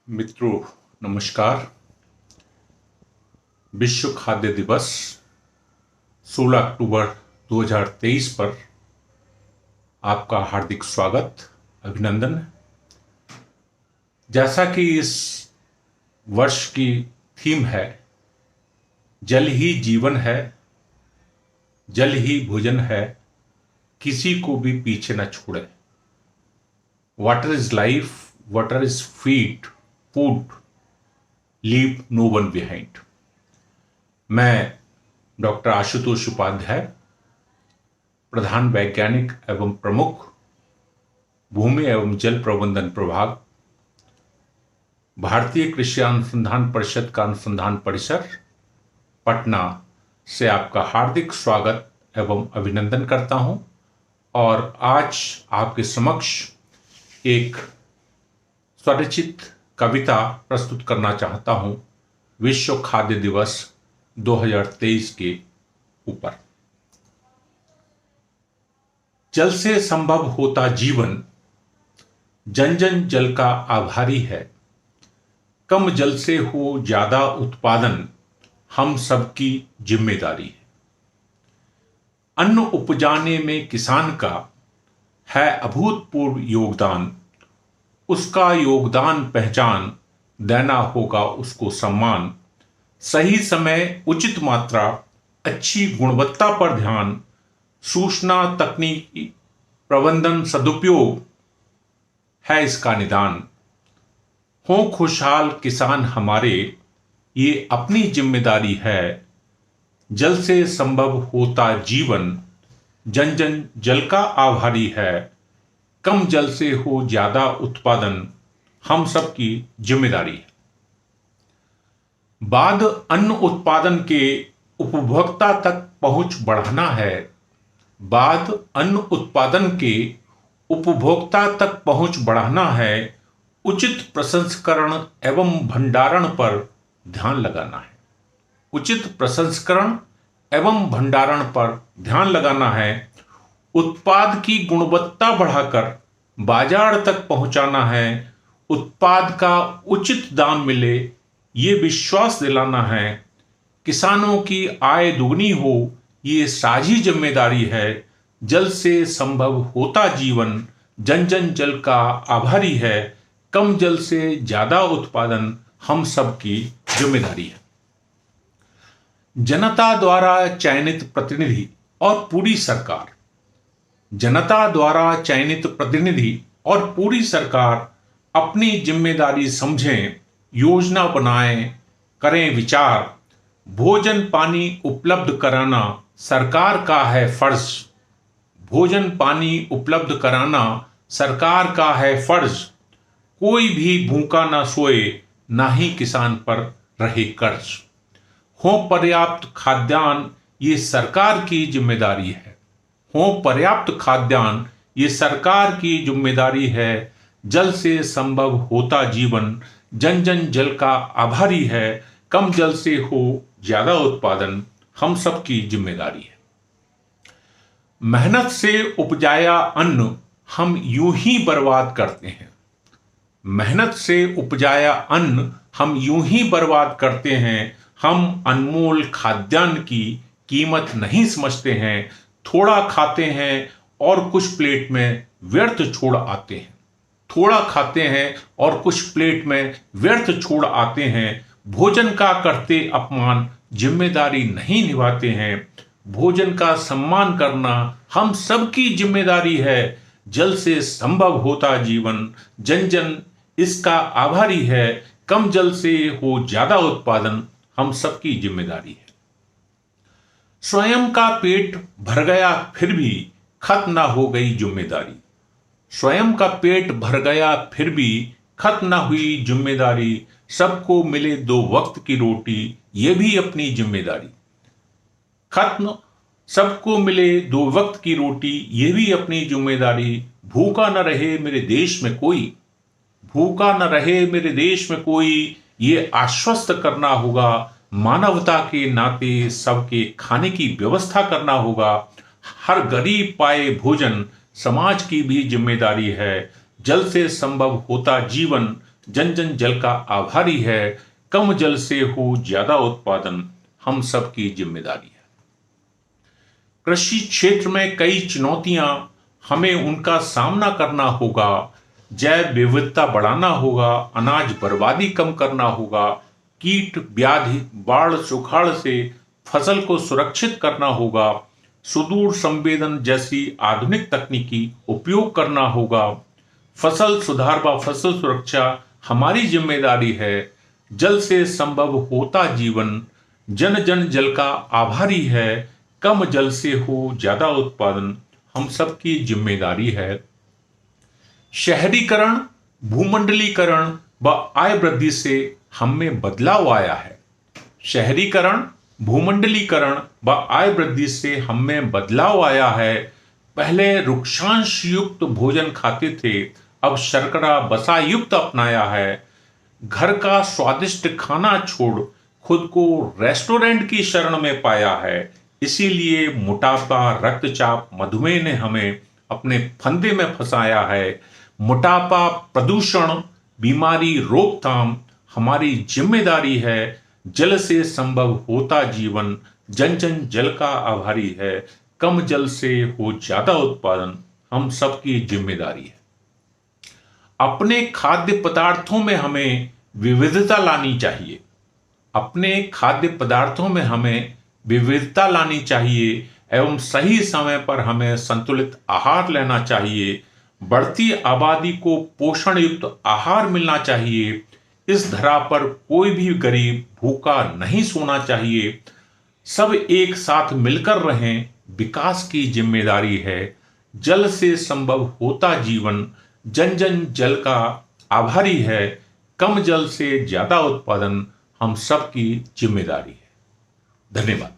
मित्रों, नमस्कार। विश्व खाद्य दिवस 16 अक्टूबर 2023 पर आपका हार्दिक स्वागत, अभिनंदन। जैसा कि इस वर्ष की थीम है, जल ही जीवन है, जल ही भोजन है, किसी को भी पीछे न छोड़े। Water is life, water is food, leave no one behind. मैं डॉक्टर आशुतोष उपाध्याय, प्रधान वैज्ञानिक एवं प्रमुख, भूमि एवं जल प्रबंधन प्रभाग, भारतीय कृषि अनुसंधान परिषद का अनुसंधान परिसर, पटना से आपका हार्दिक स्वागत एवं अभिनंदन करता हूं। और आज आपके समक्ष एक स्वरचित कविता प्रस्तुत करना चाहता हूं विश्व खाद्य दिवस 2023 के ऊपर। जल से संभव होता जीवन, जन जन जल का आभारी है। कम जल से हो ज्यादा उत्पादन, हम सबकी जिम्मेदारी है। अन्न उपजाने में किसान का है अभूतपूर्व योगदान। उसका योगदान पहचान, देना होगा उसको सम्मान। सही समय, उचित मात्रा, अच्छी गुणवत्ता पर ध्यान, सूचना तकनीकी प्रबंधन सदुपयोग है इसका निदान। हो खुशहाल किसान हमारे, ये अपनी जिम्मेदारी है। जल से संभव होता जीवन, जन जन जल का आभारी है। कम जल से हो ज्यादा उत्पादन, हम सबकी जिम्मेदारी है। बाद अन्न उत्पादन के उपभोक्ता तक पहुंच बढ़ाना है। बाद अन्न उत्पादन के उपभोक्ता तक पहुंच बढ़ाना है। उचित प्रसंस्करण एवं भंडारण पर ध्यान लगाना है। उचित प्रसंस्करण एवं भंडारण पर ध्यान लगाना है। उत्पाद की गुणवत्ता बढ़ाकर बाजार तक पहुंचाना है। उत्पाद का उचित दाम मिले, ये विश्वास दिलाना है। किसानों की आय दुगनी हो, ये साझी जिम्मेदारी है। जल से संभव होता जीवन, जन जन जल का आभारी है। कम जल से ज्यादा उत्पादन, हम सबकी जिम्मेदारी है। जनता द्वारा चयनित प्रतिनिधि और पूरी सरकार, जनता द्वारा चयनित प्रतिनिधि और पूरी सरकार अपनी जिम्मेदारी समझें, योजना बनाएं, करें विचार। भोजन पानी उपलब्ध कराना सरकार का है फर्ज। भोजन पानी उपलब्ध कराना सरकार का है फर्ज। कोई भी भूखा ना सोए, ना ही किसान पर रहे कर्ज। हो पर्याप्त खाद्यान्न, ये सरकार की जिम्मेदारी है। हो पर्याप्त खाद्यान्न, ये सरकार की जिम्मेदारी है। जल से संभव होता जीवन, जन जन जल का आभारी है। कम जल से हो ज्यादा उत्पादन, हम सबकी जिम्मेदारी है। मेहनत से उपजाया अन्न हम यूं ही बर्बाद करते हैं। मेहनत से उपजाया अन्न हम यूं ही बर्बाद करते हैं। हम अनमोल खाद्यान्न की कीमत नहीं समझते हैं। थोड़ा खाते हैं और कुछ प्लेट में व्यर्थ छोड़ आते हैं। थोड़ा खाते हैं और कुछ प्लेट में व्यर्थ छोड़ आते हैं। भोजन का करते अपमान, जिम्मेदारी नहीं निभाते हैं। भोजन का सम्मान करना हम सबकी जिम्मेदारी है। जल से संभव होता जीवन, जन जन इसका आभारी है। कम जल से हो ज्यादा उत्पादन, हम सबकी जिम्मेदारी है। स्वयं का पेट भर गया फिर भी खत्म ना हो गई जिम्मेदारी। स्वयं का पेट भर गया फिर भी खत्म ना हुई जिम्मेदारी। सबको मिले 2 वक्त की रोटी, ये भी अपनी जिम्मेदारी। खत्म सबको मिले 2 वक्त की रोटी, ये भी अपनी जिम्मेदारी। भूखा न रहे मेरे देश में कोई, भूखा न रहे मेरे देश में कोई, ये आश्वस्त करना होगा। मानवता के नाते सबके खाने की व्यवस्था करना होगा। हर गरीब पाए भोजन, समाज की भी जिम्मेदारी है। जल से संभव होता जीवन, जन जन जल का आभारी है, कम जल से हो ज्यादा उत्पादन हम सबकी जिम्मेदारी है। कृषि क्षेत्र में कई चुनौतियां हमें उनका सामना करना होगा। जैव विविधता बढ़ाना होगा, अनाज बर्बादी कम करना होगा, कीट व्याधि बाढ़ सुखाड़ से फसल को सुरक्षित करना होगा, सुदूर संवेदन जैसी आधुनिक तकनीकी उपयोग करना होगा। फसल सुधार व फसल सुरक्षा हमारी जिम्मेदारी है। जल से संभव होता जीवन, जन जन जल का आभारी है, कम जल से हो ज्यादा उत्पादन हम सबकी जिम्मेदारी है। शहरीकरण, भूमंडलीकरण व आय वृद्धि से हम में बदलाव आया है। शहरीकरण, भूमंडलीकरण व आय वृद्धि से हम में बदलाव आया है। पहले रुक्षांश युक्त भोजन खाते थे, अब शर्करा वसा युक्त अपनाया है। घर का स्वादिष्ट खाना छोड़ खुद को रेस्टोरेंट की शरण में पाया है। इसीलिए मोटापा, रक्तचाप, मधुमेह ने हमें अपने फंदे में फंसाया है। मोटापा, प्रदूषण, बीमारी, रोकथाम हमारी जिम्मेदारी है। जल से संभव होता जीवन, जन जन जल का आभारी है, कम जल से हो ज्यादा उत्पादन हम सबकी जिम्मेदारी है। अपने खाद्य पदार्थों में हमें विविधता लानी चाहिए। अपने खाद्य पदार्थों में हमें विविधता लानी चाहिए एवं सही समय पर हमें संतुलित आहार लेना चाहिए। बढ़ती आबादी को पोषण युक्त आहार मिलना चाहिए। इस धरा पर कोई भी गरीब भूखा नहीं सोना चाहिए। सब एक साथ मिलकर रहें, विकास की जिम्मेदारी है। जल से संभव होता जीवन, जन जन जल का आभारी है, कम जल से ज्यादा उत्पादन हम सबकी जिम्मेदारी है। धन्यवाद।